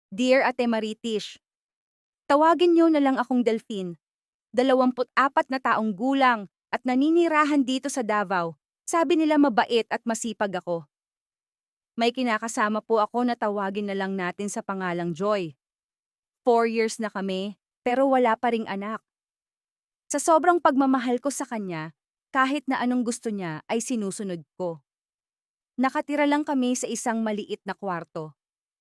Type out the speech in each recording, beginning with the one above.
Dear Ate Maritish, tawagin niyo na lang akong Delphine. 24 na taong gulang at naninirahan dito sa Davao. Sabi nila mabait at masipag ako. May kinakasama po ako na tawagin na lang natin sa pangalang Joy. 4 years na kami, pero wala pa ring anak. Sa sobrang pagmamahal ko sa kanya, kahit na anong gusto niya ay sinusunod ko. Nakatira lang kami sa isang maliit na kwarto,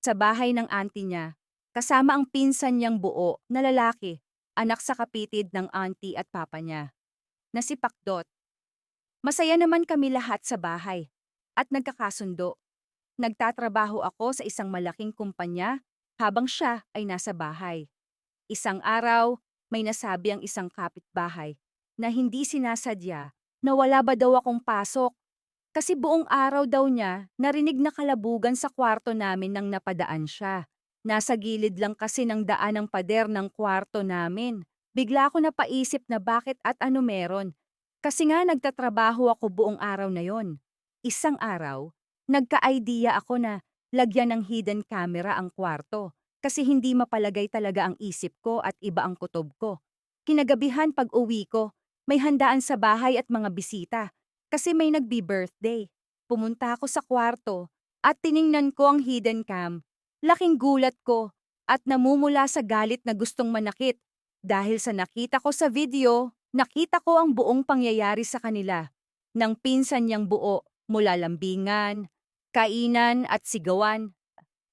sa bahay ng auntie niya, kasama ang pinsan niyang buo na lalaki, anak sa kapitid ng auntie at papa niya, na si Pakdot. Masaya naman kami lahat sa bahay, at nagkakasundo. Nagtatrabaho ako sa isang malaking kumpanya habang siya ay nasa bahay. Isang araw, may nasabi ang isang kapitbahay na hindi sinasadya na wala ba daw akong pasok kasi buong araw daw niya narinig na kalabugan sa kwarto namin nang napadaan siya. Nasa gilid lang kasi ng daan ng pader ng kwarto namin. Bigla ako napaisip na bakit at ano meron. Kasi nga nagtatrabaho ako buong araw na yon. Isang araw, nagka-idea ako na lagyan ng hidden camera ang kwarto kasi hindi mapalagay talaga ang isip ko at iba ang kutob ko. Kinagabihan pag uwi ko, may handaan sa bahay at mga bisita kasi may nagbi-birthday. Pumunta ako sa kwarto at tiningnan ko ang hidden cam. Laking gulat ko at namumula sa galit na gustong manakit. Dahil sa nakita ko sa video, nakita ko ang buong pangyayari sa kanila. Nang pinsan niyang buo mula lambingan, kainan at sigawan.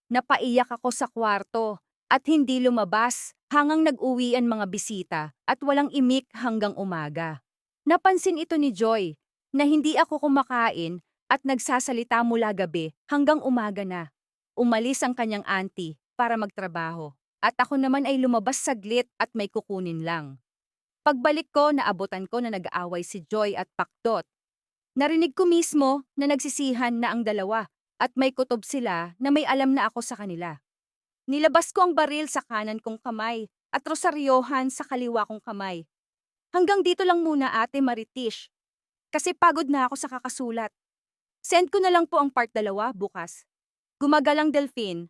Napaiyak ako sa kwarto at hindi lumabas hanggang nag-uwi ang mga bisita at walang imik hanggang umaga. Napansin ito ni Joy na hindi ako kumakain at nagsasalita mula gabi hanggang umaga na. Umalis ang kanyang auntie para magtrabaho at ako naman ay lumabas saglit at may kukunin lang. Pagbalik ko, naabutan ko na nag-aaway si Joy at Pakdot. Narinig ko mismo na nagsisihan na ang dalawa at may kutob sila na may alam na ako sa kanila. Nilabas ko ang baril sa kanan kong kamay at rosaryohan sa kaliwa kong kamay. Hanggang dito lang muna Ate Maritish, kasi pagod na ako sa kakasulat. Send ko na lang po ang part 2 bukas. Gumagalang Delphine.